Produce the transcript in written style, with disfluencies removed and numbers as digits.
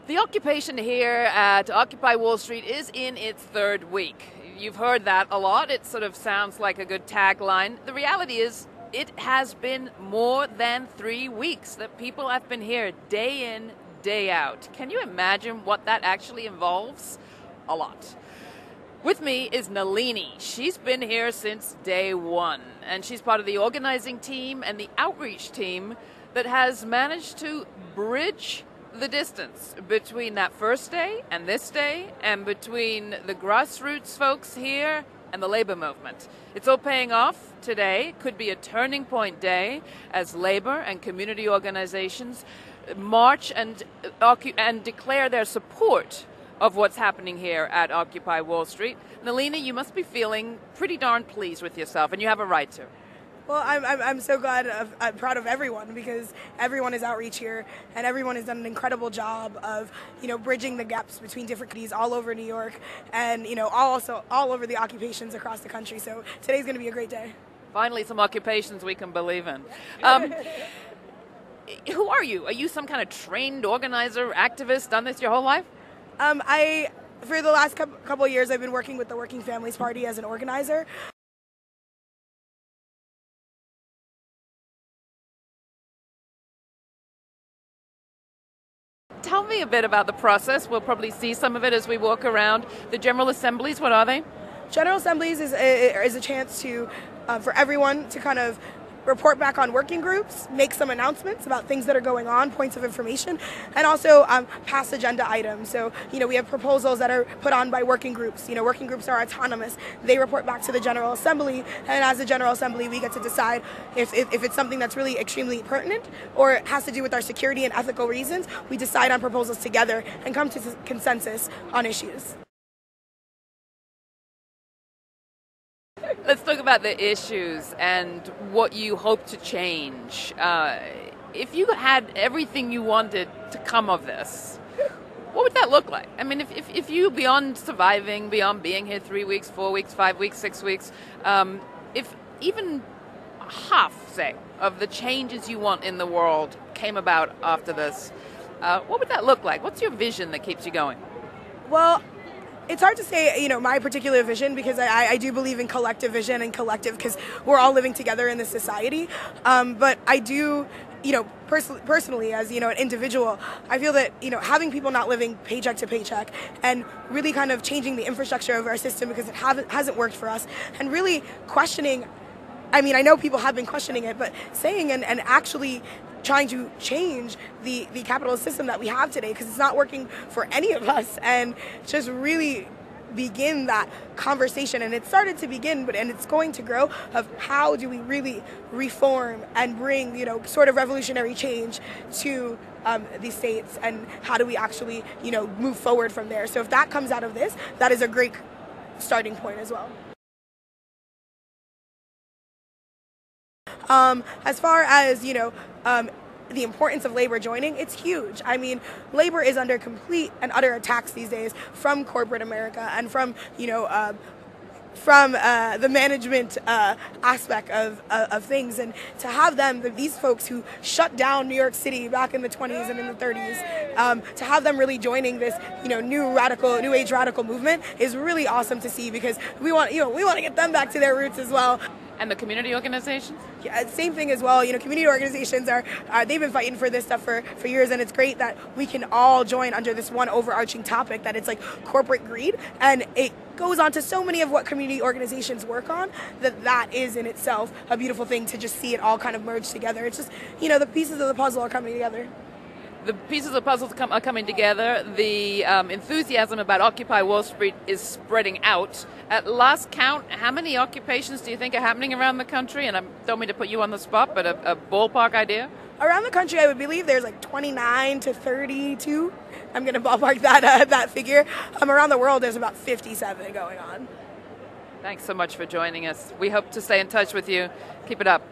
The occupation here at Occupy Wall Street is in its third week. You've heard that a lot. It sort of sounds like a good tagline. The reality is it has been more than 3 weeks that people have been here day in, day out. Can you imagine what that actually involves? A lot. With me is Nalini. She's been here since day one, and she's part of the organizing team and the outreach team that has managed to bridge the distance between that first day and this day, and between the grassroots folks here and the labor movement. It's all paying off today. Could be a turning point day as labor and community organizations march and declare their support of what's happening here at Occupy Wall Street. Nalini, you must be feeling pretty darn pleased with yourself, and you have a right to. Well, I'm so glad. I'm proud of everyone because everyone is outreach here, and everyone has done an incredible job of, bridging the gaps between different communities all over New York, and also all over the occupations across the country. So today's going to be a great day. Finally, some occupations we can believe in. Who are you? Are you some kind of trained organizer, activist? Done this your whole life? For the last couple of years, I've been working with the Working Families Party as an organizer. Tell me a bit about the process. We'll probably see some of it as we walk around. The General Assemblies, what are they? General Assemblies is a chance to for everyone to kind of report back on working groups, make some announcements about things that are going on, points of information, and also pass agenda items. So, we have proposals that are put on by working groups. Working groups are autonomous. They report back to the General Assembly, and as the General Assembly, we get to decide if it's something that's really extremely pertinent or it has to do with our security and ethical reasons. We decide on proposals together and come to consensus on issues. Let's talk about the issues and what you hope to change. If you had everything you wanted to come of this, what would that look like? I mean, if you, beyond surviving, beyond being here 3 weeks, 4 weeks, 5 weeks, 6 weeks, if even half, say, of the changes you want in the world came about after this, what would that look like? What's your vision that keeps you going? Well, it's hard to say, my particular vision because I do believe in collective vision and collective because we're all living together in this society. But I do, personally as, an individual, I feel that, having people not living paycheck to paycheck and really kind of changing the infrastructure of our system because it hasn't worked for us and really questioning. I mean, I know people have been questioning it, but saying and actually trying to change the capitalist system that we have today because it's not working for any of us, and just really begin that conversation. And it started to begin, and it's going to grow, of how do we really reform and bring, sort of revolutionary change to these states, and how do we actually, move forward from there. So if that comes out of this, that is a great starting point as well. As far as, the importance of labor joining, it's huge. I mean, labor is under complete and utter attacks these days from corporate America and from, the management aspect of things. And to have these folks who shut down New York City back in the 20s and in the 30s, to have them really joining this, new age radical movement is really awesome to see, because we want to get them back to their roots as well. And the community organizations? Yeah, same thing as well. Community organizations they've been fighting for this stuff for years, and it's great that we can all join under this one overarching topic, that it's like corporate greed, and it goes on to so many of what community organizations work on, that is in itself a beautiful thing to just see it all kind of merge together. It's just, the pieces of the puzzle are coming together. The pieces of the puzzle are coming together. The enthusiasm about Occupy Wall Street is spreading out. At last count, how many occupations do you think are happening around the country? And I don't mean to put you on the spot, but a ballpark idea? Around the country, I would believe there's like 29 to 32. I'm going to ballpark that figure. Around the world, there's about 57 going on. Thanks so much for joining us. We hope to stay in touch with you. Keep it up.